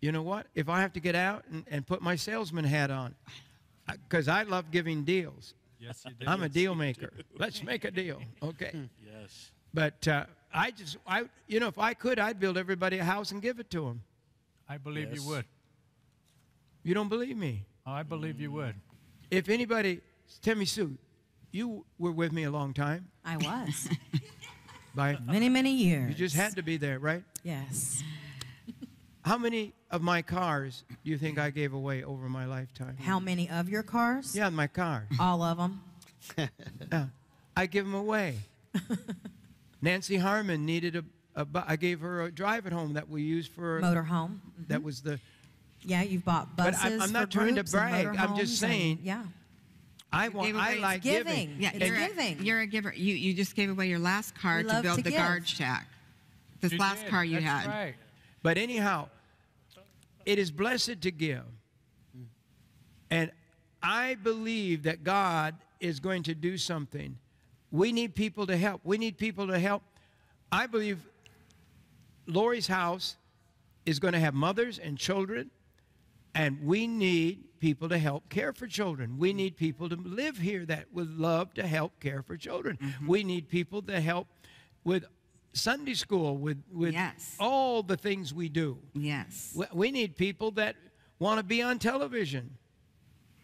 you know what? If I have to get out and put my salesman hat on, because I love giving deals. Yes, you do. I'm a deal maker. Let's make a deal, okay? Yes. But if I could, I'd build everybody a house and give it to them. I believe Yes. you would. You don't believe me? Oh, I believe you would. If anybody, Timmy Sue, you were with me a long time. I was. By Many, many years. you just had to be there, right? Yes. How many of my cars do you think I gave away over my lifetime? How many of your cars? Yeah, my car. All of them. I give them away. Nancy Harmon needed I gave her a drive at home that we used for Motorhome. That was the. Yeah, you've bought But buses. I'm not for trying to groups and brag. I'm just motorhomes saying. and- yeah. I away like giving. Yeah, It's you're giving. you're a giver. You just gave away your last car We to love build to the give. guard shack. This You last did. car you That's had. Right. But anyhow, it is blessed to give. And I believe that God is going to do something. We need people to help. We need people to help. I believe Lori's house is going to have mothers and children, and we need people to help care for children. We need people to live here that would love to help care for children. We need people to help with Sunday school, with Yes. all the things we do. Yes. We need people that want to be on television.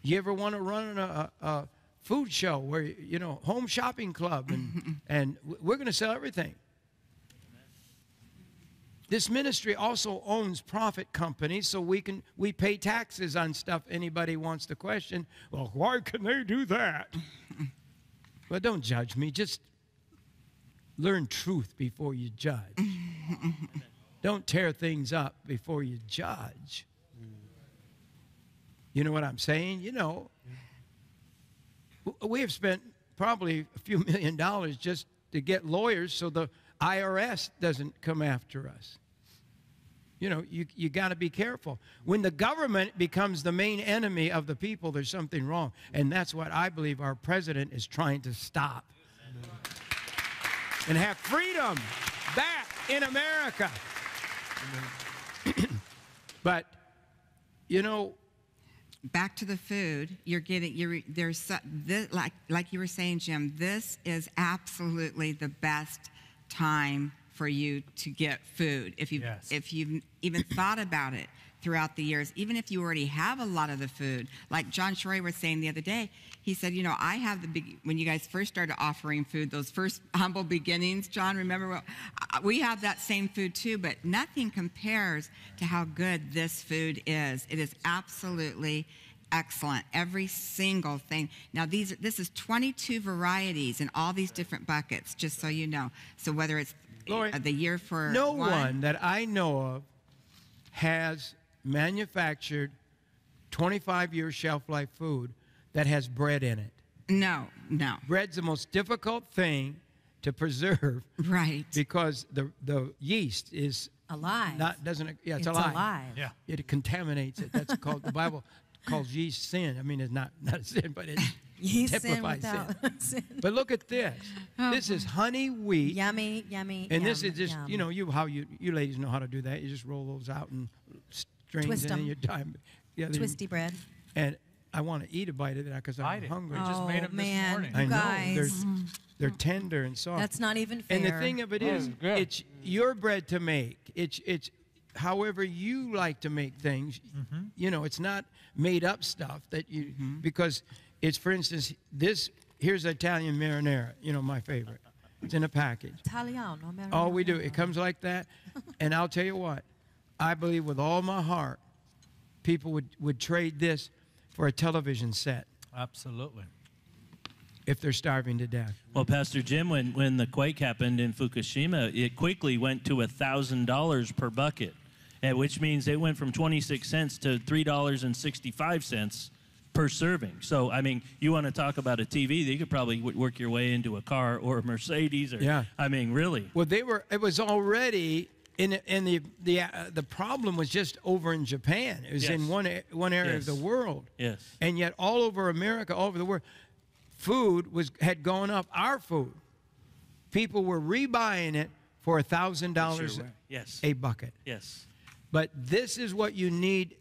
You ever want to run a food show where, you know, home shopping club, and we're going to sell everything. This ministry also owns profit companies, so we pay taxes on stuff anybody wants to question. Well, why can they do that? Well, don't judge me. Just learn truth before you judge. Don't tear things up before you judge. You know what I'm saying? You know, we have spent probably a few $1 million just to get lawyers so the IRS doesn't come after us. You know, you got to be careful. When the government becomes the main enemy of the people, there's something wrong. And that's what I believe our president is trying to stop. And have freedom back in America. But, you know, Back to the food. Like you were saying, Jim. This is absolutely the best time for you to get food. If you've even thought about it throughout the years, even if you already have a lot of the food, like John Shorey was saying the other day, he said, you know, I have when you guys first started offering food, those first humble beginnings, John, remember, we have that same food too, but nothing compares to how good this food is. It is absolutely excellent. Every single thing. Now, this is 22 varieties in all these different buckets, just so you know. So whether it's Lori, the year for no one that I know of has manufactured 25-year shelf life food that has bread in it. No. Bread's the most difficult thing to preserve. Right. Because the yeast is Alive. It's It's alive. alive. Yeah. It contaminates it. That's called, the Bible calls yeast sin. I mean, it's not a sin, but it Yeast sin typifies without sin. But look at this. This is honey wheat. Yummy, yummy. And this yum, is just, yum. you know, you ladies know how to do that. You just roll those out and strings, Twist and then 'em. you're done. Yeah, Twisty bread. And I want to eat a bite of that because I'm Bite it. hungry. We just made them this man. morning. I You know. guys. They're tender and soft. That's not even fair. And the thing of it is, good. it's your bread to make. It's however you like to make things. You know, it's not made up stuff that you because it's, for instance, here's Italian marinara. You know, my favorite. It's in a package. Italiano. All we do, it comes like that. And I'll tell you what, I believe with all my heart, people would trade this for a television set Absolutely. if they're starving to death. Well, Pastor Jim, when the quake happened in Fukushima, it quickly went to $1,000 per bucket, which means it went from 26 cents to $3.65 per serving. So, I mean, you want to talk about a TV, you could probably work your way into a car or a Mercedes. Or, Yeah. I mean, really. Well, it was already the problem was just over in Japan. It was Yes. in one area of Yes. the world. Yes. And yet all over America, all over the world, food had gone up. Our food, people were rebuying it for $1,000 Sure were. Yes. a bucket. Yes. But this is what you need.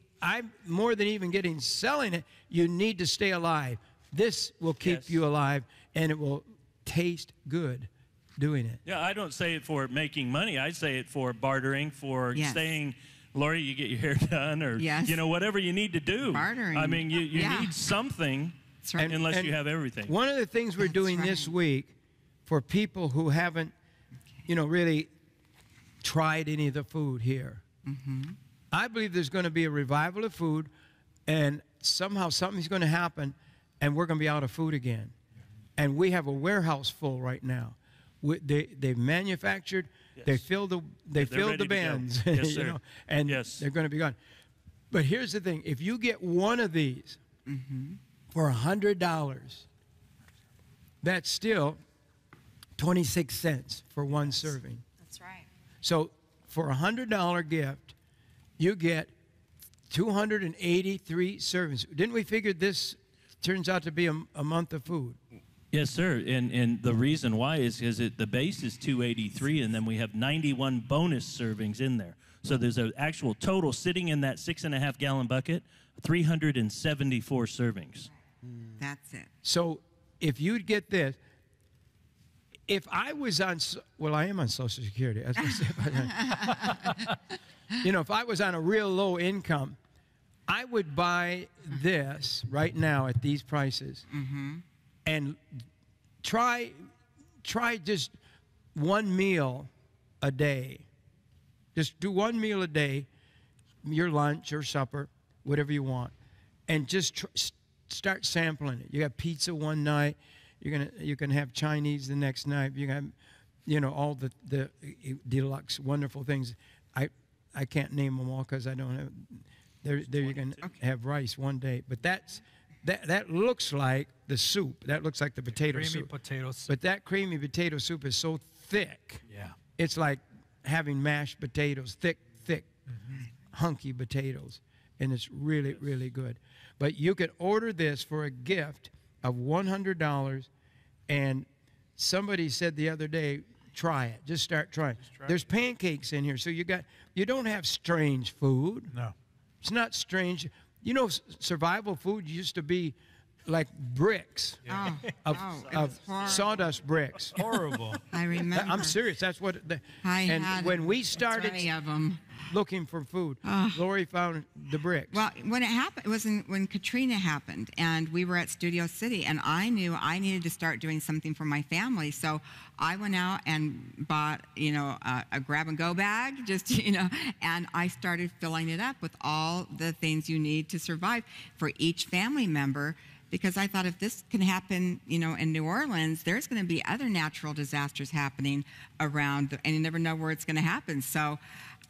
More than even selling it, you need to stay alive. This will keep Yes. you alive, and it will taste good doing it. Yeah, I don't say it for making money. I say it for bartering, for Yes. saying, Lori, you get your hair done, or Yes. you know, whatever you need to do. Bartering. I mean, you Yeah. need something That's right. unless you have everything. One of the things we're That's doing this right. week for people who haven't really tried any of the food here. I believe there's going to be a revival of food, and somehow something's going to happen, and we're going to be out of food again. And we have a warehouse full right now. They've manufactured, they filled the bins, Yes, sir. and Yes. they're going to be gone. But here's the thing: if you get one of these for $100, that's still 26 cents for one serving. That's right. So for a $100 gift, you get 283 servings. Didn't we figure this turns out to be a month of food? Yes, sir. And the reason why is because the base is 283, and then we have 91 bonus servings in there. So there's an actual total sitting in that 6.5 gallon bucket, 374 servings. That's it. So if you'd get this, if I was on, well, I am on Social Security. I was gonna say, if I was on a real low income, I would buy this right now at these prices and try just one meal a day. Just do one meal a day, your lunch or supper, whatever you want, and just start sampling it. You got pizza one night, you can have Chinese the next night. You got, all the deluxe wonderful things. I can't name them all because I don't have. There you can have rice one day, but that looks like the soup. That looks like the potato soup. Creamy potato soup. But that creamy potato soup is so thick. Yeah. It's like having mashed potatoes, thick, hunky potatoes, and it's really, really good. But you could order this for a gift of $100, and somebody said the other day, try it. Just start trying. There's pancakes in here, so you don't have strange food. No. It's not strange. Survival food used to be like bricks of sawdust bricks. Horrible. I remember. I'm serious. That's what. Had when we started 20 of them. looking for food, Lori found the bricks. Well, when it happened, it was when Katrina happened, and we were at Studio City, and I knew I needed to start doing something for my family, so I went out and bought, a grab-and-go bag, and I started filling it up with all the things you need to survive for each family member. Because I thought if this can happen, in New Orleans, there's going to be other natural disasters happening around, and you never know where it's going to happen. So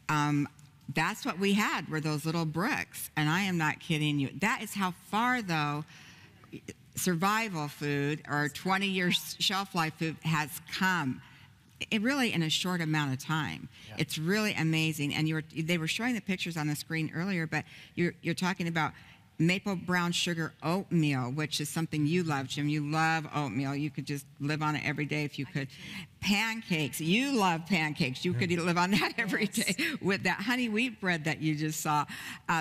that's what we had, were those little bricks. And I am not kidding you. That is how far, though, survival food or 20-year shelf life food has come. It really in a short amount of time. Yeah. It's really amazing. And they were showing the pictures on the screen earlier, but you're talking about maple brown sugar oatmeal, which is something you love, Jim. You love oatmeal. You could just live on it every day if you could. Pancakes. You love pancakes. You could live on that every day with that honey wheat bread that you just saw.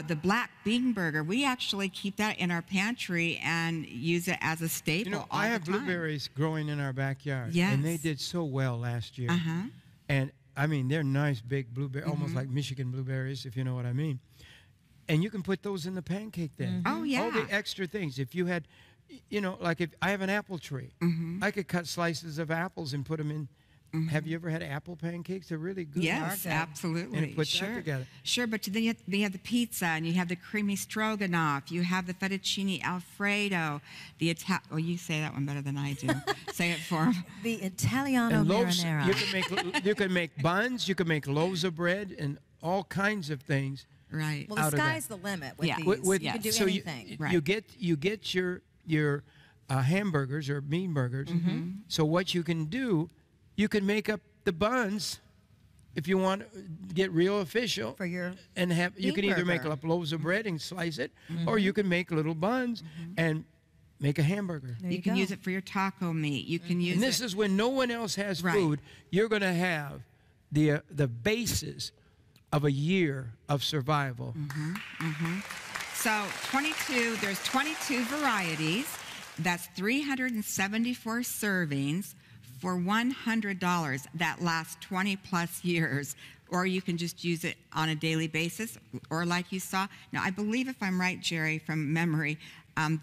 The black bean burger. We actually keep that in our pantry and use it as a staple all I the have time. blueberries growing in our backyard. Yes. And they did so well last year. And, they're nice, big blueberries, almost like Michigan blueberries, if you know what I mean. And you can put those in the pancake then. Oh, yeah. All the extra things. If you had, like if I have an apple tree, I could cut slices of apples and put them in. Have you ever had apple pancakes? They're really good. Yes, absolutely. And put that together. Sure, but then you have the pizza, and you have the creamy stroganoff. You have the fettuccine alfredo. Well, you say that one better than I do. Say it for 'em. The Italiano And loaves, marinara. you can make buns, you can make loaves of bread, and all kinds of things. Right. Well, the sky's the limit with Yeah. these. You can do so anything. You get your hamburgers or bean burgers. So what you can do, you can make up the buns if you want to get real official. For your and you can either make burger. up loaves of bread and slice it, or you can make little buns and make a hamburger. There You can go. use it for your taco meat. You can use And this it. is when no one else has food. You're going to have the basis of a year of survival. So there's 22 varieties. That's 374 servings for $100 that lasts 20 plus years. Or you can just use it on a daily basis, or like you saw. Now, I believe, if I'm right, Jerry, from memory,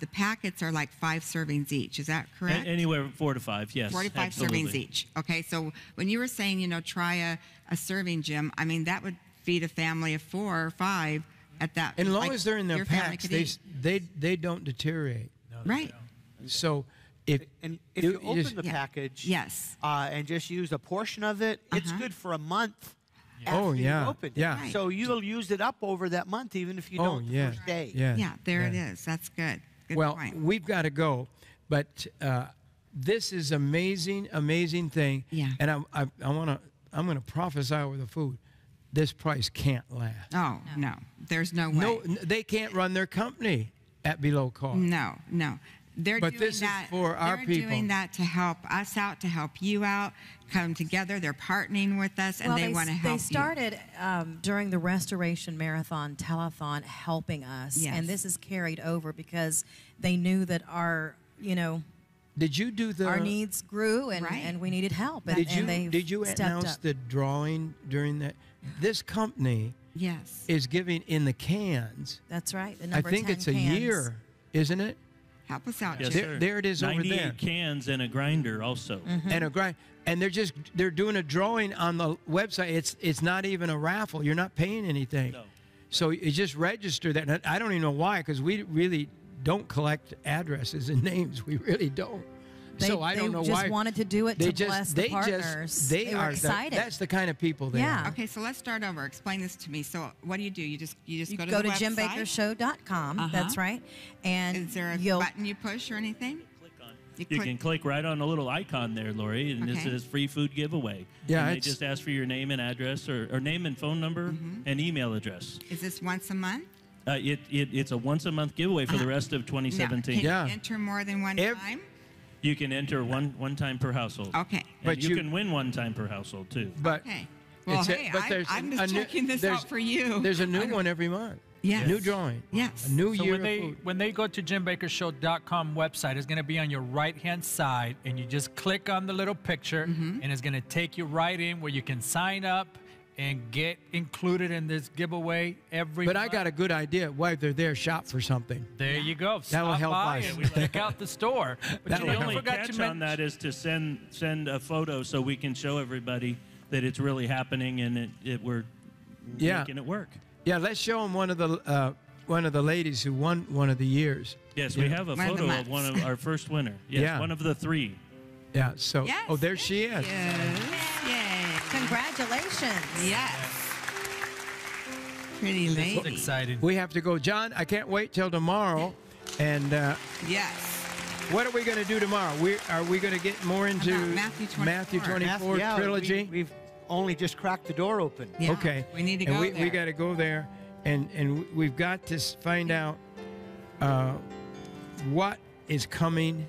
The packets are like 5 servings each. Is that correct? Anywhere 4 to 5, yes. 4 to 5 absolutely. servings each. Okay, so when you were saying, try a serving, Jim, I mean, that would feed a family of 4 or 5 at that. And as long like, as they're in their your family packs, could eat. they don't deteriorate. Right. So if you open just- the package, Yes. and just use a portion of it, it's good for a month. Oh, after yeah, you open it. yeah. Right. So you'll use it up over that month, even if you oh don't yeah, the first day. yeah, Yeah, there it is. That's good. Good well, point. we've got to go, but this is amazing thing. Yeah. And I'm gonna prophesy over the food. This price can't last. Oh, no. There's no way. No, they can't run their company at below cost. No. They're But doing this is that, for our they're people. doing that to help us out, to help you out, come together. They're partnering with us, and they want to help They started during the Restoration Marathon Telethon helping us, Yes. and this is carried over because they knew that our, Did you do the? our needs grew and, Right. and we needed help. And, Did you and they did you stepped announce up. the drawing during that? This company you. Yes. is giving in the cans. That's right. The I number think 10 it's a cans. year, isn't it? Help us out, Yes, Jim. sir. There it is over 98 there. cans and a grinder also. And a grind, and they're doing a drawing on the website. It's not even a raffle. You're not paying anything. No. So you just register that. And I don't even know why, because we really don't collect addresses and names. We really don't. So I don't know They why. just wanted to do it They to just bless they the partners. just they were are excited. that's the kind of people they Yeah. are. Okay, so let's start over. Explain this to me. So what do? You just you go to go the to website? jimbakkershow.com. That's right. And Is there a you'll button you push or anything? You can click right on the little icon there, Lori, and it Okay. says free food giveaway. Yeah, and they it's- just ask for your name and address, or name and phone number and email address. Is this once a month? It's a once a month giveaway for the rest of Now, 2017. can Yeah. you enter more than one time? You can enter one time per household. Okay. And But you you- can win one time per household too. But Okay. Well, hey, I'm just new- checking this there's- out for you. There's a I new don't- one every month. Yes. New drawing. Yes. A new So year when of they food. when they go to jimbakkershow.com website, it's going to be on your right-hand side, and you just click on the little picture, and it's going to take you right in where you can sign up and get included in this giveaway every But I month. got a good idea. While they're there, shop for something. There you go. That'll Stop help by us. and check out the store. But That'll you know, The I only forgot catch to on that is to send a photo so we can show everybody that it's really happening and we're Yeah. making it work. Yeah, let's show them one of the ladies who won one of the years. Yes, Yeah. we have a One of the photo of months. one of our first winner. Yes, Yeah. one of the 3. Yeah. So Yes, oh, there she is. Yes. Yay. congratulations. Yes. Pretty lady. It's exciting. We have to go, John. I can't wait till tomorrow. And Yes. what are we going to do tomorrow? Are we going to get more into About Matthew 24? Matthew 24 Yeah, trilogy? We've only just cracked the door open. Yeah. Okay. We need to and go we there. got to go there, and we've got to find out what is coming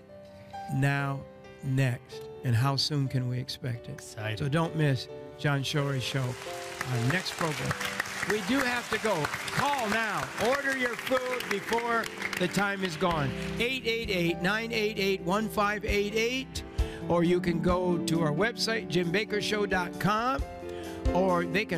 now next, and how soon can we expect it. Exciting. So don't miss John Shory's show. Our next program. We do have to go. Call now. Order your food before the time is gone. 888-988-1588. Or you can go to our website, jimbakkershow.com, or they can